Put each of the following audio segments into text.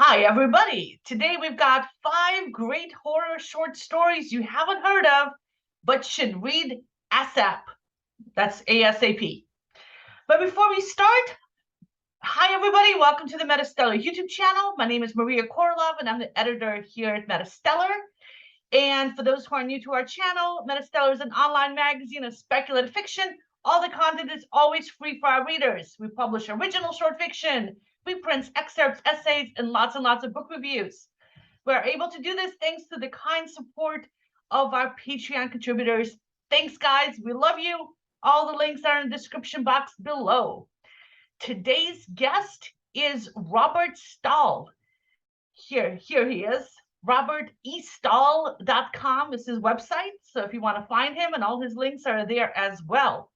Hi, everybody. Today we've got 5 great horror short stories you haven't heard of, but should read ASAP. That's ASAP. But before we start, hi, everybody. Welcome to the MetaStellar YouTube channel. My name is Maria KOROLOV, and I'm the editor here at MetaStellar. And for those who are new to our channel, MetaStellar is an online magazine of speculative fiction. All the content is always free for our readers. We publish original short fiction, reprints, excerpts, essays, and lots of book reviews. We're able to do this thanks to the kind support of our Patreon contributors. Thanks, guys. We love you. All the links are in the description box below. Today's guest is Robert STAHL. Here he is. RobertEStahl.com is his website. So if you want to find him, and all his links are there as well.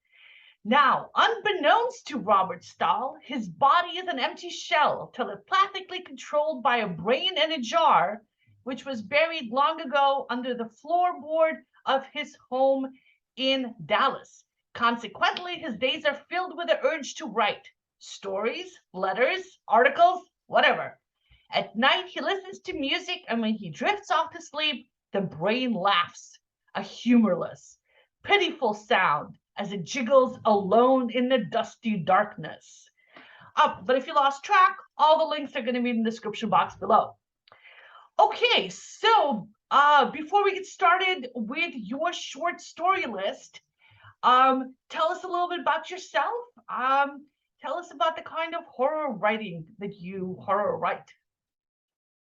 Now, unbeknownst to Robert STAHL, his body is an empty shell, telepathically controlled by a brain in a jar, which was buried long ago under the floorboard of his home in Dallas. Consequently, his days are filled with the urge to write stories, letters, articles, whatever. At night, he listens to music, and when he drifts off to sleep, the brain laughs, a humorless, pitiful sound as it jiggles alone in the dusty darkness. But if you lost track, all the links are going to be in the description box below. Okay, so before we get started with your short story list, tell us a little bit about yourself. Tell us about the kind of horror writing that you write.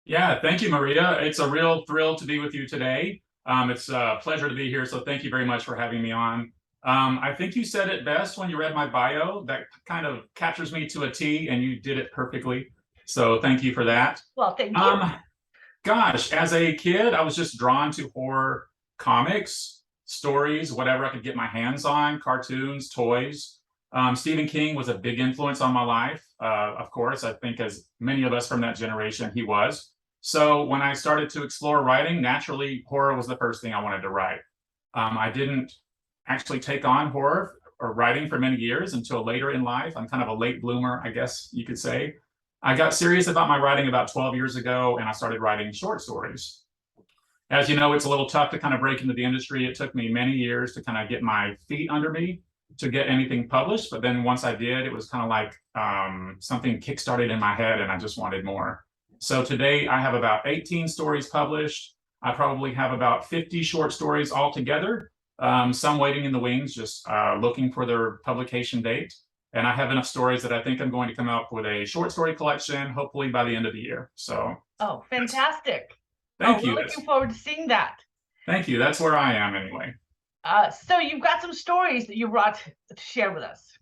Yeah, thank you, Maria. It's a real thrill to be with you today. It's a pleasure to be here, so thank you very much for having me on. I think you said it best when you read my bio. That kind of captures me to a T, and you did it perfectly. So thank you for that. Well, thank you. Gosh, as a kid, I was just drawn to horror comics, stories, whatever I could get my hands on, cartoons, toys. Stephen King was a big influence on my life. Of course, I think as many of us from that generation, he was. So when I started to explore writing, naturally, horror was the first thing I wanted to write. I didn't actually take on horror or writing for many years until later in life. I'm kind of a late bloomer, I guess you could say. I got serious about my writing about 12 years ago, and I started writing short stories. As you know, it's a little tough to kind of break into the industry. It took me many years to kind of get my feet under me to get anything published. But then once I did, it was kind of like something kickstarted in my head, and I just wanted more. So today I have about 18 stories published. I probably have about 50 short stories altogether. Some waiting in the wings, just looking for their publication date. And I have enough stories that I think I'm going to come up with a short story collection, hopefully by the end of the year. So. Oh, fantastic. Thank you. We're looking forward to seeing that. Thank you. That's where I am anyway. So you've got some stories that you brought to share with us.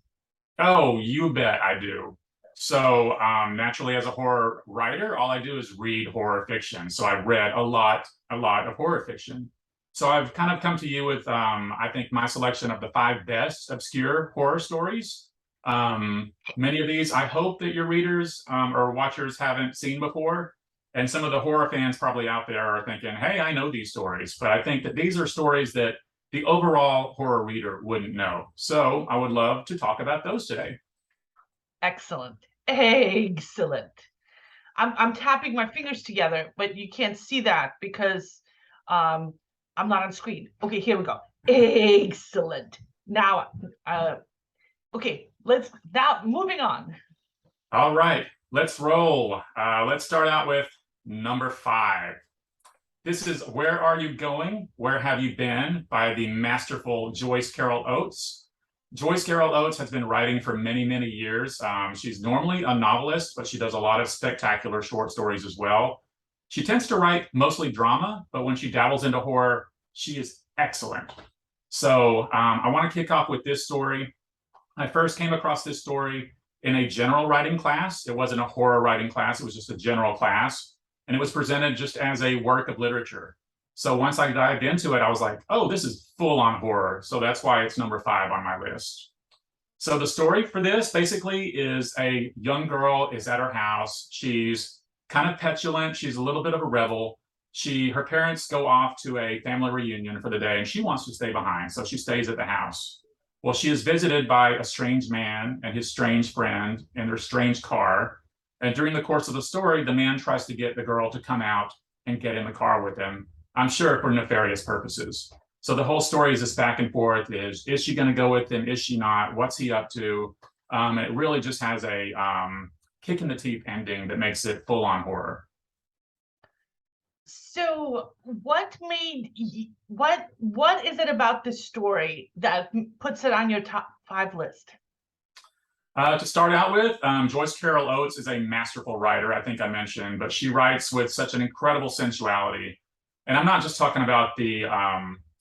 Oh, you bet I do. So naturally, as a horror writer, all I do is read horror fiction. So I've read a lot of horror fiction. So I've kind of come to you with, I think, my selection of the 5 best obscure horror stories. Many of these, I hope that your readers or watchers haven't seen before. And some of the horror fans probably out there are thinking, hey, I know these stories. But I think that these are stories that the overall horror reader wouldn't know. So I would love to talk about those today. Excellent. I'm tapping my fingers together, but you can't see that because I'm not on screen. Okay, here we go. Excellent. Now, okay, now moving on. All right, let's roll. Let's start out with number 5. This is Where Are You Going? Where Have You Been? By the masterful Joyce Carol Oates. Joyce Carol Oates has been writing for many, many years. She's normally a novelist, but she does a lot of spectacular short stories as well. She tends to write mostly drama, but when she dabbles into horror, she is excellent. So I want to kick off with this story. I first came across this story in a general writing class. It wasn't a horror writing class, it was just a general class. And it was presented just as a work of literature. So once I dived into it, I was like, oh, this is full on horror. So that's why it's number 5 on my list. So the story for this basically is a young girl is at her house. She's kind of petulant. She's a little bit of a rebel. Her parents go off to a family reunion for the day, and she wants to stay behind. So she stays at the house. Well, she is visited by a strange man and his strange friend in their strange car. And during the course of the story, the man tries to get the girl to come out and get in the car with him, I'm sure for nefarious purposes. So the whole story is this back and forth: is she going to go with him? Is she not? What's he up to? It really just has a kick in the teeth ending that makes it full on horror. So what is it about this story that puts it on your top 5 list? To start out with, Joyce Carol Oates is a masterful writer, I think I mentioned, but she writes with such an incredible sensuality. And I'm not just talking about the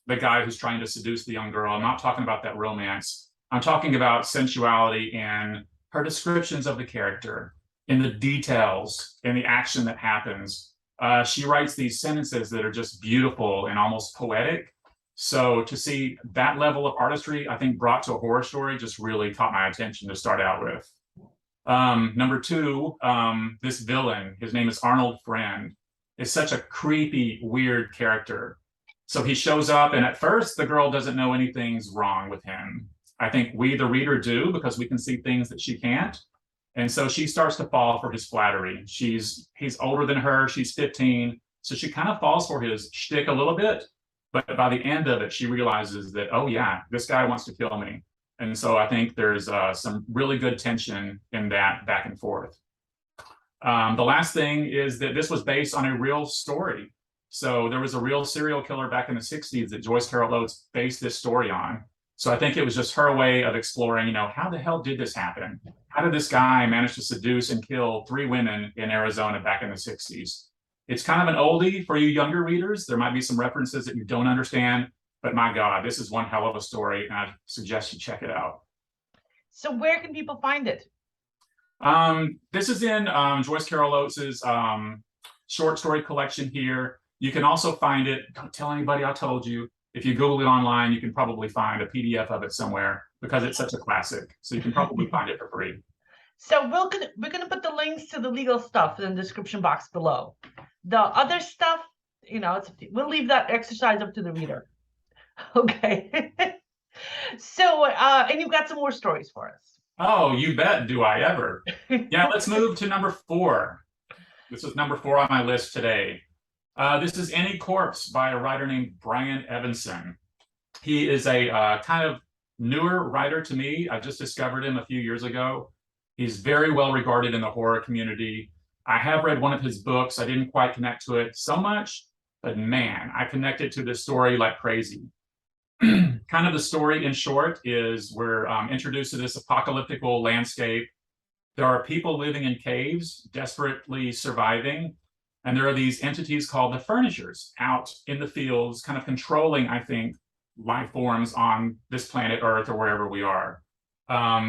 guy who's trying to seduce the young girl. I'm not talking about that romance. I'm talking about sensuality in her descriptions of the character, in the details, in the action that happens. She writes these sentences that are just beautiful and almost poetic. So to see that level of artistry, I think, brought to a horror story just really caught my attention to start out with. Number 2, this villain, his name is Arnold Friend, is such a creepy, weird character. So he shows up, and at first the girl doesn't know anything's wrong with him. I think we, the reader, do, because we can see things that she can't. And so she starts to fall for his flattery. He's older than her, she's 15, so she kind of falls for his shtick a little bit. But by the end of it, she realizes that, oh yeah, this guy wants to kill me. And so I think there's some really good tension in that back and forth. The last thing is that this was based on a real story. So there was a real serial killer back in the 60s that Joyce Carol Oates based this story on. So I think it was just her way of exploring, how the hell did this happen? How did this guy manage to seduce and kill 3 women in Arizona back in the 60s? It's kind of an oldie for you younger readers. There might be some references that you don't understand, but my God, this is one hell of a story, and I suggest you check it out. So where can people find it? This is in Joyce Carol Oates's short story collection here. You can also find it, don't tell anybody I told you. If you Google it online, you can probably find a PDF of it somewhere because it's such a classic. So you can probably find it for free. So we're gonna put the links to the legal stuff in the description box below. The other stuff, we'll leave that exercise up to the reader. Okay. So, and you've got some more stories for us. Oh, you bet. Do I ever? Yeah, let's move to number 4. This is number 4 on my list today. This is Any Corpse by a writer named Brian Evenson. He is a kind of newer writer to me. I just discovered him a few years ago. He's very well regarded in the horror community. I have read one of his books. I didn't quite connect to it so much, but man, I connected to this story like crazy. Kind of the story in short is we're introduced to this apocalyptic landscape. There are people living in caves, desperately surviving. And there are these entities called the Furnishers out in the fields, kind of controlling, I think, life forms on this planet Earth or wherever we are.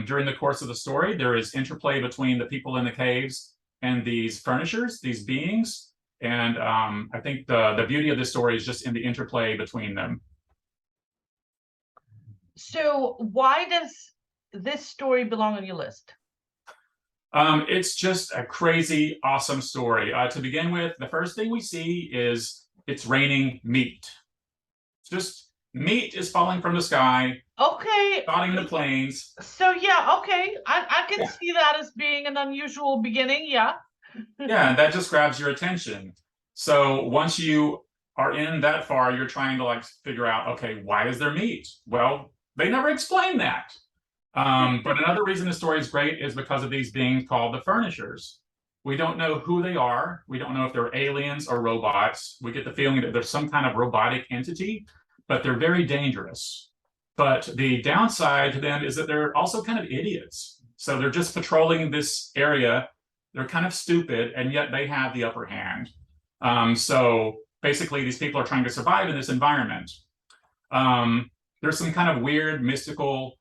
During the course of the story, there is interplay between the people in the caves and these Furnishers, these beings. And I think the beauty of this story is just in the interplay between them. So why does this story belong on your list? It's just a crazy, awesome story. To begin with, the first thing we see is it's raining meat. Just meat is falling from the sky. Okay. Spotting the planes. So yeah, okay. I can see that as being an unusual beginning, yeah. Yeah, that just grabs your attention. So once you are in that far, you're trying to figure out, okay, why is there meat? Well, they never explain that. But another reason the story is great is because of these beings called the Furnishers. We don't know who they are. We don't know if they're aliens or robots. We get the feeling that there's some kind of robotic entity, but they're very dangerous. But the downside to them is that they're also kind of idiots. So they're just patrolling this area. They're kind of stupid, and yet they have the upper hand. So basically, these people are trying to survive in this environment. There's some kind of weird, mystical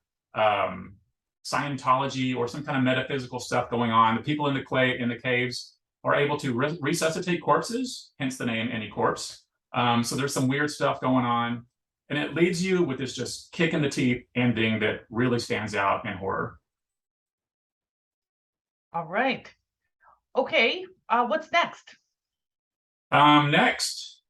Scientology or some kind of metaphysical stuff going on. The people in the caves are able to resuscitate corpses, hence the name Any Corpse. So there's some weird stuff going on. And it leaves you with this just kick in the teeth ending that really stands out in horror. All right. Okay, what's next? Next,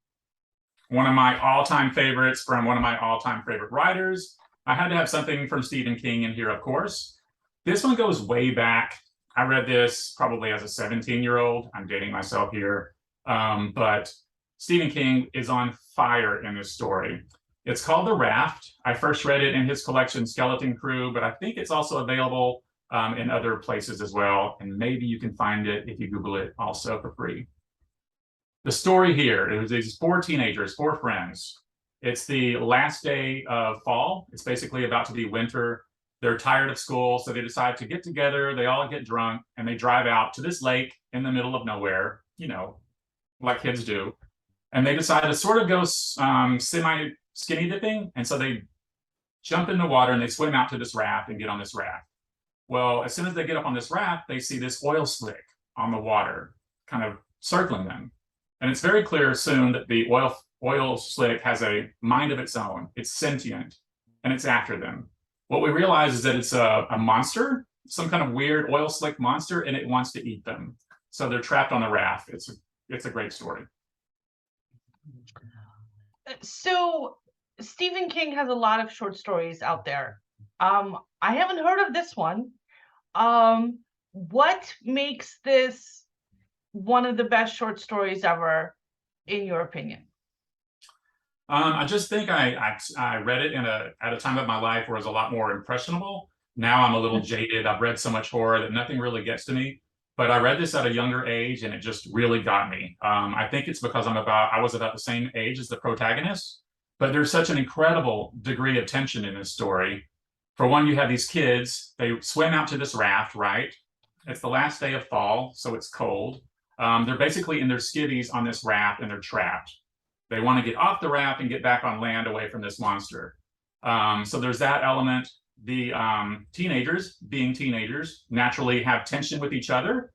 one of my all-time favorites from one of my all-time favorite writers. I had to have something from Stephen King in here, of course. This one goes way back. I read this probably as a 17-year-old. I'm dating myself here. But Stephen King is on fire in this story. It's called The Raft. I first read it in his collection, Skeleton Crew, but I think it's also available in other places as well. And maybe you can find it if you Google it also for free. The story here, it was these four teenagers, four friends. It's the last day of fall. It's basically about to be winter. They're tired of school, so they decide to get together. They all get drunk, and they drive out to this lake in the middle of nowhere, you know, like kids do. And they decide to sort of go semi skinny dipping. And so they jump in the water and they swim out to this raft and get on this raft. Well, as soon as they get up on this raft, they see this oil slick on the water, kind of circling them. And it's very clear soon that the oil slick has a mind of its own. It's sentient, and it's after them. What we realize is that it's a monster, some kind of weird oil slick monster, and it wants to eat them. So they're trapped on the raft. It's a great story. So Stephen King has a lot of short stories out there. I haven't heard of this one. What makes this one of the best short stories ever, in your opinion? I just think I read it at a time of my life where I was a lot more impressionable. Now I'm a little jaded. I've read so much horror that nothing really gets to me. But I read this at a younger age, and it just really got me. I think it's because I was about the same age as the protagonist. But there's such an incredible degree of tension in this story. For one, you have these kids. They swim out to this raft, right? It's the last day of fall, so it's cold. They're basically in their skivvies on this raft, and they're trapped. They want to get off the raft and get back on land away from this monster. So there's that element. The teenagers, being teenagers, naturally have tension with each other.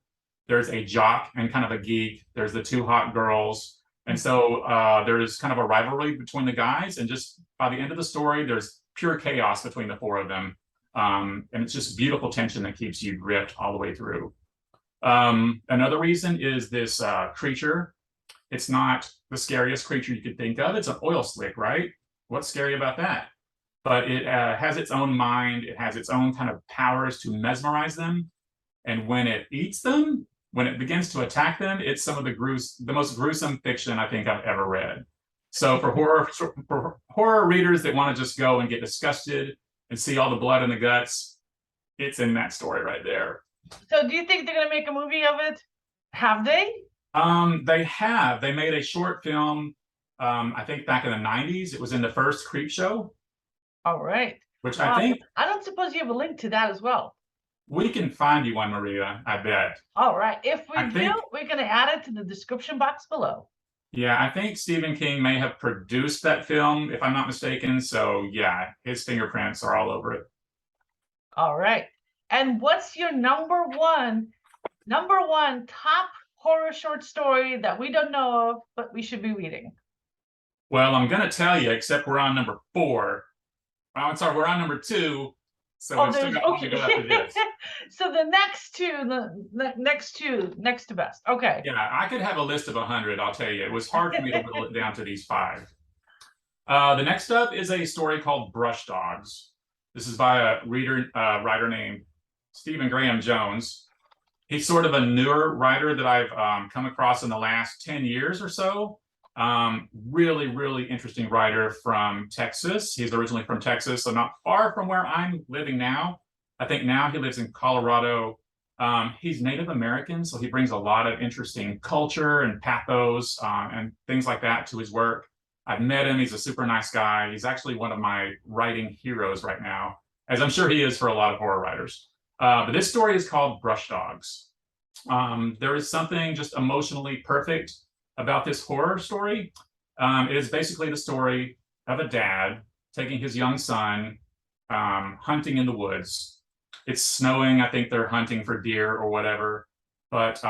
There's a jock and kind of a geek. There's the two hot girls. And so there's kind of a rivalry between the guys. And just by the end of the story, there's pure chaos between the four of them. And it's just beautiful tension that keeps you gripped all the way through. Another reason is this creature. It's not the scariest creature you could think of. It's an oil slick, right? What's scary about that? But it has its own mind. It has its own kind of powers to mesmerize them. And when it eats them, when it begins to attack them, it's some of the most gruesome fiction I think I've ever read. So for horror readers that want to just go and get disgusted and see all the blood and the guts, it's in that story right there. So do you think they're going to make a movie of it? Have they? They have. They made a short film, I think back in the 90s. It was in the first Creep Show. All right. Which I think... I don't suppose you have a link to that as well. We can find you one, Maria, I bet. All right. If we do, we're going to add it to the description box below. Yeah, I think Stephen King may have produced that film, if I'm not mistaken. So yeah, his fingerprints are all over it. All right. And what's your number one top horror short story that we don't know of, but we should be reading? Well, I'm going to tell you, except we're on number 4. I'm sorry, we're on number 2. So we still got one to go after this. So the next two, next to best. Okay. Yeah, I could have a list of 100, I'll tell you. It was hard for me to whittle it down to these 5. The next up is a story called Brushdogs. This is by a writer named Stephen Graham Jones. He's sort of a newer writer that I've come across in the last 10 years or so. Really, really interesting writer from Texas. He's originally from Texas, so not far from where I'm living now. I think now he lives in Colorado. He's Native American, so he brings a lot of interesting culture and pathos and things like that to his work. I've met him. He's a super nice guy. He's actually one of my writing heroes right now, as I'm sure he is for a lot of horror writers. But this story is called Brushdogs. There is something just emotionally perfect about this horror story. It is basically the story of a dad taking his young son hunting in the woods. It's snowing. I think they're hunting for deer or whatever. But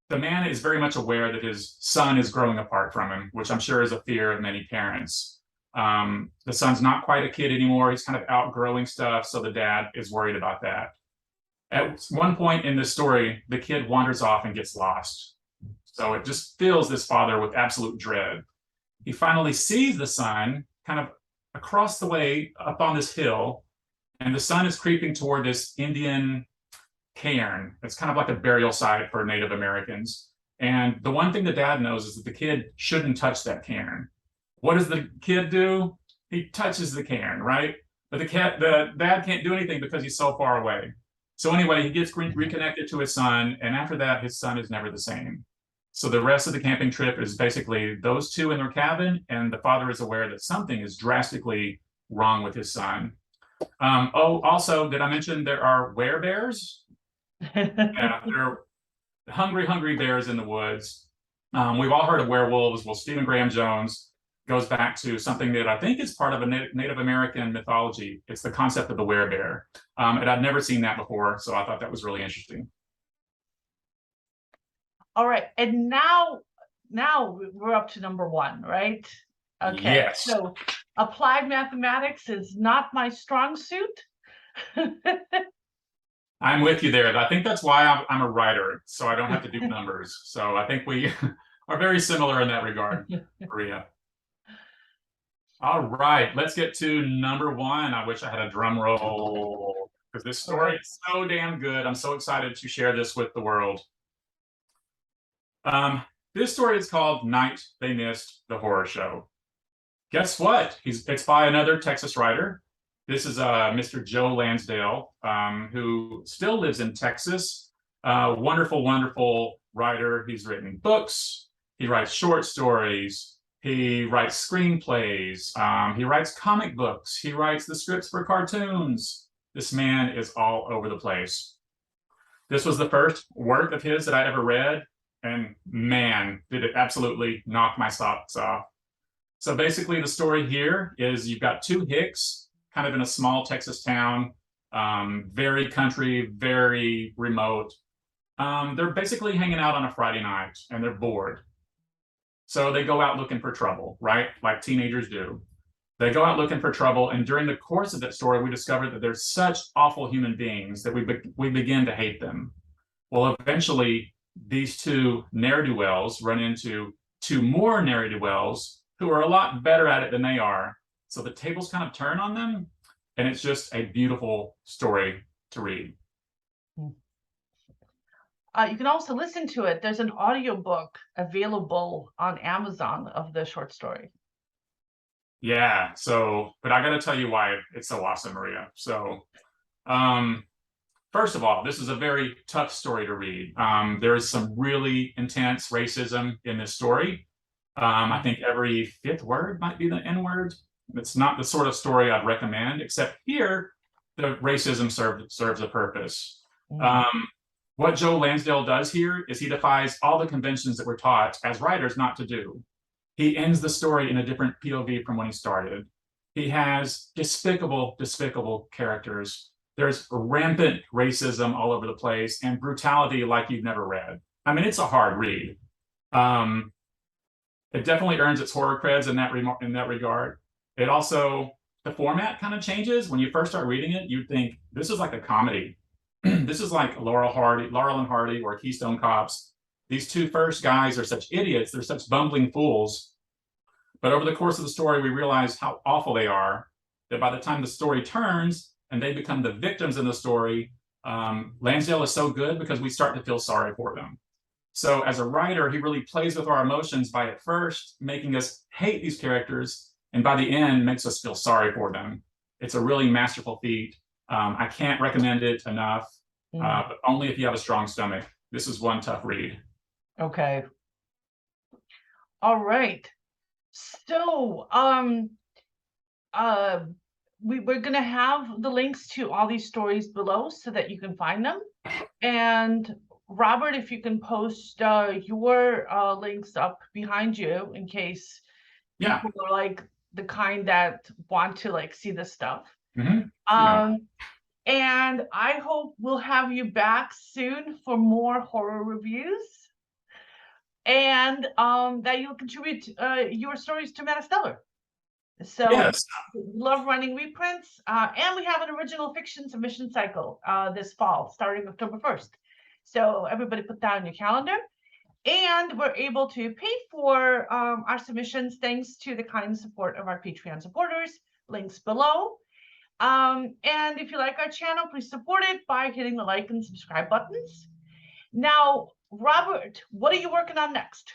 the man is very much aware that his son is growing apart from him, which I'm sure is a fear of many parents. The son's not quite a kid anymore. He's kind of outgrowing stuff. So the dad is worried about that. At one point in the story, the kid wanders off and gets lost. So it just fills this father with absolute dread. He finally sees the son kind of across the way up on this hill, and the son is creeping toward this Indian cairn. It's kind of like a burial site for Native Americans. And the one thing the dad knows is that the kid shouldn't touch that cairn. What does the kid do? He touches the cairn, right? But the dad can't do anything because he's so far away. So anyway, he gets reconnected to his son, and after that, his son is never the same. So the rest of the camping trip is basically those two in their cabin, and the father is aware that something is drastically wrong with his son. Oh, also, did I mention there are werebears? Yeah, they're hungry, hungry bears in the woods. We've all heard of werewolves. Well, Stephen Graham Jones goes back to something that I think is part of a Native American mythology. It's the concept of the werebear. And I'd never seen that before, so I thought that was really interesting. All right, and now we're up to number 1, right? Okay. Yes. So applied mathematics is not my strong suit. I'm with you there. I think that's why I'm a writer, so I don't have to do numbers. So I think we are very similar in that regard, Maria. All right, let's get to number 1. I wish I had a drum roll because this story is so damn good. I'm so excited to share this with the world. This story is called Night They Missed the Horror Show. Guess what? It's by another Texas writer. This is Mr. Joe Lansdale, who still lives in Texas. Wonderful, wonderful writer. He's written books. He writes short stories. He writes screenplays. He writes comic books. He writes the scripts for cartoons. This man is all over the place. This was the first work of his that I ever read. And man, did it absolutely knock my socks off. So basically the story here is you've got 2 hicks kind of in a small Texas town, very country, very remote. They're basically hanging out on a Friday night and they're bored. So they go out looking for trouble, right? Like teenagers do. They go out looking for trouble. And during the course of that story, we discover that they're such awful human beings that we begin to hate them. Well, eventually, these 2 ne'er-do-wells run into 2 more ne'er-do-wells who are a lot better at it than they are. So the tables kind of turn on them, and it's just a beautiful story to read. You can also listen to it. There's an audiobook available on Amazon of the short story. Yeah, but I got to tell you why it's so awesome, Maria. So, first of all, this is a very tough story to read. There is some really intense racism in this story. I think every 5th word might be the N word. It's not the sort of story I'd recommend, except here, the racism serves a purpose. What Joe Lansdale does here is he defies all the conventions that we're taught as writers not to do. He ends the story in a different POV from when he started. He has despicable, despicable characters. There's rampant racism all over the place and brutality like you've never read. I mean, it's a hard read. It definitely earns its horror creds in that regard. It also, the format kind of changes. When you first start reading it, you think this is like a comedy. This is like Laurel and Hardy or Keystone Cops. These 2 first guys are such idiots. They're such bumbling fools. But over the course of the story, we realize how awful they are, that by the time the story turns and they become the victims in the story, Lansdale is so good because we start to feel sorry for them. So as a writer, he really plays with our emotions by at first making us hate these characters, and by the end makes us feel sorry for them. It's a really masterful feat. I can't recommend it enough, but only if you have a strong stomach. This is one tough read. Okay. All right. So, we're going to have the links to all these stories below so that you can find them. And Robert, if you can post your links up behind you in case people are like the kind that want to like see this stuff. And I hope we'll have you back soon for more horror reviews, and that you'll contribute your stories to MetaStellar. So yes. Love running reprints, and we have an original fiction submission cycle this fall, starting October 1st. So everybody put that on your calendar. And we're able to pay for our submissions thanks to the kind support of our Patreon supporters. Links below. And if you like our channel, please support it by hitting the like and subscribe buttons. Now, Robert, what are you working on next?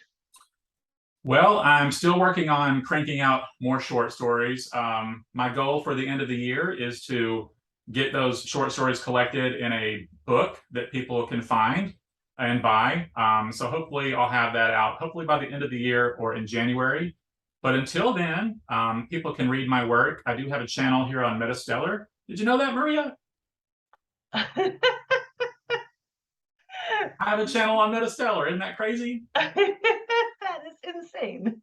Well, I'm still working on cranking out more short stories. My goal for the end of the year is to get those short stories collected in a book that people can find and buy. So hopefully I'll have that out, hopefully by the end of the year or in January. But until then, people can read my work. I do have a channel here on MetaStellar. Did you know that, Maria? I have a channel on MetaStellar. Isn't that crazy? That is insane.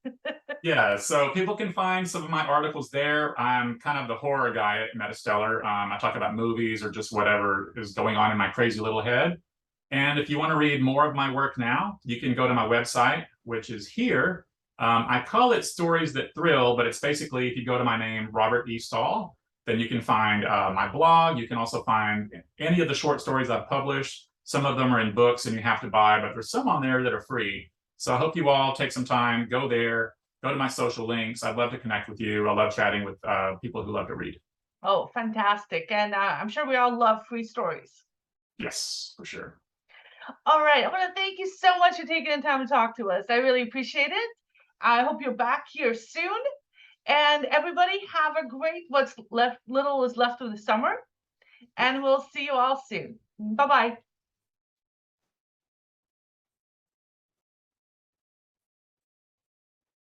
Yeah, so people can find some of my articles there. I'm kind of the horror guy at MetaStellar. I talk about movies or just whatever is going on in my crazy little head. And if you want to read more of my work now, you can go to my website, which is here. I call it Stories That Thrill, but it's basically, if you go to my name, Robert E. Stahl, then you can find my blog. You can also find any of the short stories I've published. Some of them are in books and you have to buy, but there's some on there that are free. So I hope you all take some time, go there, go to my social links. I'd love to connect with you. I love chatting with people who love to read. Oh, fantastic. And I'm sure we all love free stories. Yes, for sure. All right. I want to thank you so much for taking the time to talk to us. I really appreciate it. I hope you're back here soon. And everybody have a great little is left of the summer. And we'll see you all soon. Bye-bye.